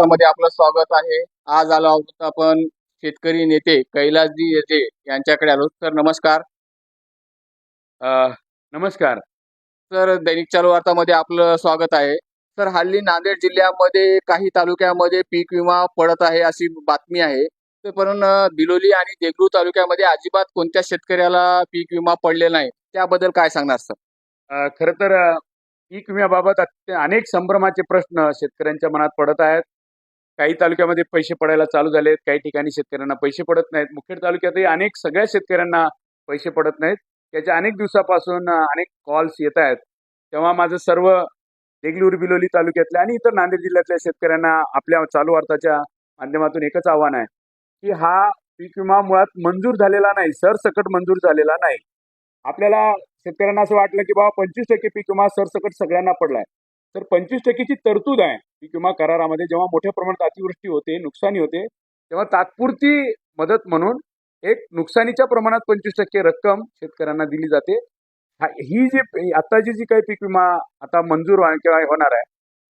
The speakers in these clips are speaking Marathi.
मध्ये आपलं स्वागत आहे. आज आलो आहोत आपण शेतकरी नेते कैलासजी येते यांच्याकडे आलो. सर नमस्कार. अ, नमस्कार. सर दैनिक चालू वार्तामध्ये आपलं स्वागत आहे. सर हल्ली नांदेड जिल्ह्यामध्ये काही तालुक्यामध्ये पीक विमा पडत आहे अशी बातमी आहे. तर पण बिलोली आणि देगलूर तालुक्यामध्ये अजिबात कोणत्या शेतकऱ्याला पीक विमा पडलेला नाही. त्याबद्दल काय सांगणार सर? खरं तर पीक विम्याबाबत अनेक संभ्रमाचे प्रश्न शेतकऱ्यांच्या मनात पडत आहेत. काही तालुक्यामध्ये पैसे पडायला चालू झालेत, काही ठिकाणी शेतकऱ्यांना पैसे पडत नाहीत. मुखेड तालुक्यातही सगळ्या शेतकऱ्यांना पैसे पडत नाहीत. त्याच्या अनेक दिवसापासून अनेक कॉल्स येत आहेत. तेव्हा माझं सर्व देगलूर, बिलोली तालुक्यातल्या आणि इतर नांदेड जिल्ह्यातल्या शेतकऱ्यांना आपल्या चालू वार्ताच्या माध्यमातून एकच आव्हान आहे, की हा पीक विमा मुळात मंजूर झालेला नाही, सरसकट मंजूर झालेला नाही. आपल्याला शेतकऱ्यांना असं वाटलं की बाबा 25% पीक विमा सरसकट सगळ्यांना पडलाय. तर 25% ची तरतूद आहे पीक विमा करारामध्ये. जेव्हा मोठ्या प्रमाणात अतिवृष्टी होते, नुकसानी होते, तेव्हा तात्पुरती मदत म्हणून एक नुकसानीच्या प्रमाणात 25% रक्कम शेतकऱ्यांना दिली जाते. ही जी आताची जी काही पीक विमा आता मंजूर किंवा होणार आहे,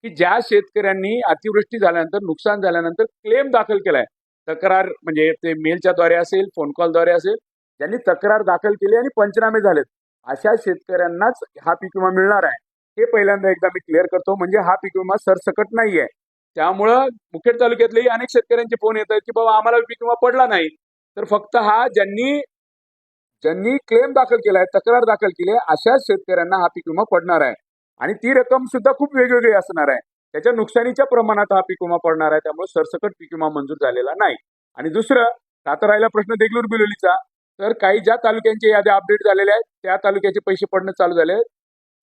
की ज्या शेतकऱ्यांनी अतिवृष्टी झाल्यानंतर, नुकसान झाल्यानंतर क्लेम दाखल केलाय, तक्रार म्हणजे ते मेलच्या द्वारे असेल, फोन कॉलद्वारे असेल, ज्यांनी तक्रार दाखल केली आणि पंचनामे झालेत, अशा शेतकऱ्यांनाच हा पीक विमा मिळणार आहे. हे पहिल्यांदा एकदा मी क्लिअर करतो. म्हणजे हा पीक विमा सरसकट नाहीये. त्यामुळं मुखेड तालुक्यातलेही अनेक शेतकऱ्यांचे फोन येत आहेत की बाबा आम्हाला पीक विमा पडला नाही. तर फक्त हा ज्यांनी ज्यांनी क्लेम दाखल केलाय, तक्रार दाखल केली आहे, अशाच शेतकऱ्यांना हा पीक विमा पडणार आहे. आणि ती रक्कम सुद्धा खूप वेगवेगळी असणार आहे. त्याच्या नुकसानीच्या प्रमाणात हा पीक विमा पडणार आहे. त्यामुळे सरसकट पीक विमा मंजूर झालेला नाही. आणि दुसरं, आता राहिला प्रश्न देगलूर बिलोलीचा. तर काही ज्या तालुक्यांच्या याद्या अपडेट झालेल्या आहेत, त्या तालुक्याचे पैसे पडणं चालू झाले आहेत.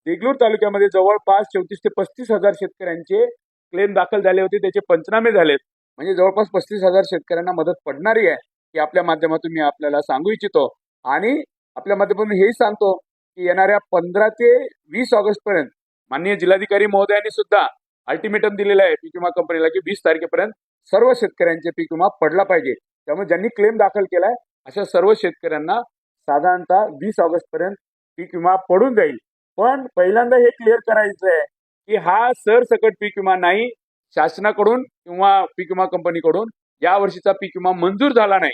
देगलूर तालुक्यामध्ये जवळपास 34 ते 35 हजार शेतकऱ्यांचे क्लेम दाखल झाले होते, त्याचे पंचनामे झालेत. म्हणजे जवळपास 35,000 शेतकऱ्यांना मदत पडणारी आहे, की आपल्या माध्यमातून मी आपल्याला सांगू इच्छितो. आणि आपल्या माध्यमातून हेही सांगतो की येणाऱ्या 15 ते 20 ऑगस्ट पर्यंत माननीय जिल्हाधिकारी महोदयांनी सुद्धा अल्टिमेटम दिलेलं आहे पीक विमा कंपनीला, की 20 तारखेपर्यंत सर्व शेतकऱ्यांचे पीक विमा पडला पाहिजे. त्यामुळे ज्यांनी क्लेम दाखल केलाय अशा सर्व शेतकऱ्यांना साधारणतः 20 ऑगस्ट पर्यंत पीक विमा पडून जाईल. पण पहिल्यांदा हे क्लिअर करायचं आहे की हा सरसकट पीक विमा नाही. शासनाकडून किंवा पीक विमा कंपनीकडून या वर्षीचा पीक विमा मंजूर झाला नाही.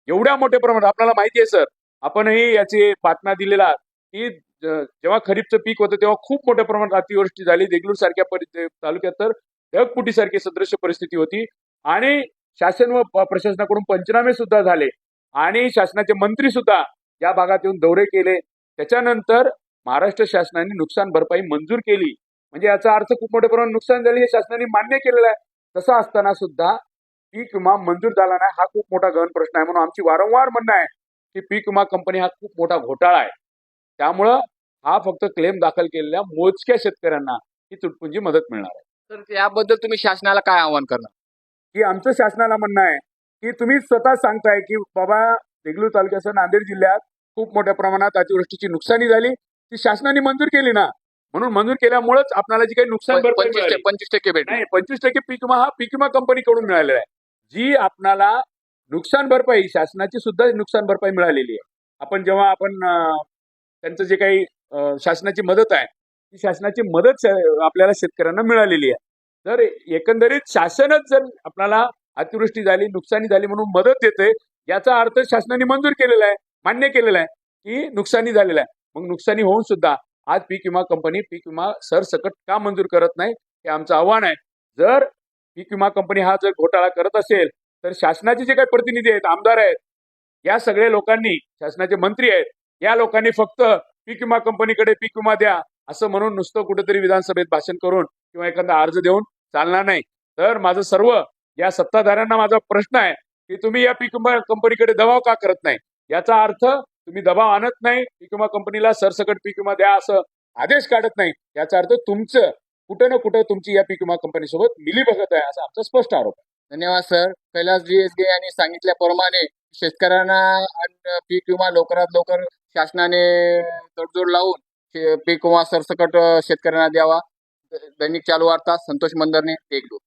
एवढ्या मोठ्या प्रमाणात आपल्याला माहिती आहे सर, आपणही याची बातम्या दिलेला की जेव्हा खरीपचं पीक होतं तेव्हा खूप मोठ्या प्रमाणात अतिवृष्टी झाली. देगलूर सारख्या तालुक्यात तर ढगफुटीसारखी सदृश्य परिस्थिती होती. आणि शासन व प्रशासनाकडून पंचनामे सुद्धा झाले आणि शासनाचे मंत्री सुद्धा या भागात येऊन दौरे केले. त्याच्यानंतर महाराष्ट्र शासनाने नुकसान भरपाई मंजूर केली. म्हणजे याचा अर्थ खूप मोठ्या प्रमाणात नुकसान झाले हे शासनाने मान्य केलेलं आहे. तसं असताना सुद्धा पीक विमा मंजूर झाला नाही, हा खूप मोठा गहन प्रश्न आहे. म्हणून आमची वारंवार म्हणणं आहे की पीक विमा कंपनी हा खूप मोठा घोटाळा आहे. त्यामुळं हा फक्त क्लेम दाखल केलेल्या मोजक्या शेतकऱ्यांना ही तुटपुंजी मदत मिळणार आहे. तर याबद्दल तुम्ही शासनाला काय आवाहन करणार? की आमचं शासनाला म्हणणं आहे की तुम्ही स्वतः सांगताय की बाबा देगलूर तालुक्यासह नांदेड जिल्ह्यात खूप मोठ्या प्रमाणात अतिवृष्टीची नुकसानी झाली, ती शासनाने मंजूर केली ना. म्हणून मंजूर केल्यामुळेच आपल्याला जी काही नुकसान भरपाई मिळाली, 25% भेट नाही 25% पीक विमा हा पीक विमा कंपनीकडून मिळालेला आहे. जी आपणाला नुकसान भरपाई शासनाची सुद्धा नुकसान भरपाई मिळालेली आहे. आपण जेव्हा त्यांचं जे काही शासनाची मदत आहे, ती शासनाची मदत आपल्याला शेतकऱ्यांना मिळालेली आहे. तर एकंदरीत शासनच जर आपल्याला अतिवृष्टी झाली, नुकसानी झाली म्हणून मदत देते, याचा अर्थ शासनाने मंजूर केलेला आहे, मान्य केलेला आहे की नुकसानी झालेलं आहे. मग नुकसानी होऊन सुद्धा आज पीक विमा कंपनी पीक विमा सरसकट का मंजूर करत नाही, हे आमचं आव्हान आहे. जर पीक विमा कंपनी हा जर घोटाळा करत असेल तर शासनाचे जे काही प्रतिनिधी आहेत, आमदार आहेत, या सगळ्या लोकांनी, शासनाचे मंत्री आहेत, या लोकांनी फक्त पीक विमा कंपनीकडे पीक विमा द्या असं म्हणून नुसतं कुठेतरी विधानसभेत भाषण करून किंवा एखादा अर्ज देऊन चालणार नाही. तर माझं सर्व या सत्ताधाऱ्यांना माझा प्रश्न आहे की तुम्ही या पीक विमा कंपनीकडे दबाव का करत नाही? याचा अर्थ तुम्ही दबाव आणत नाही, पीक विमा कंपनीला सरसकट पीक विमा द्या असं आदेश काढत नाही. याचा अर्थ तुमचं कुठं ना कुठं तुमची या पीक विमा कंपनीसोबत मिलीभगत आहे, असा आमचा स्पष्ट आरोप आहे. धन्यवाद सर. कैलासजी येते यांनी सांगितल्याप्रमाणे शेतकऱ्यांना पीक विमा लवकरात लवकर शासनाने तडजोड लावून पीक विमा सरसकट शेतकऱ्यांना द्यावा. दैनिक चालू वार्ता संतोष मंदरने देगलूर.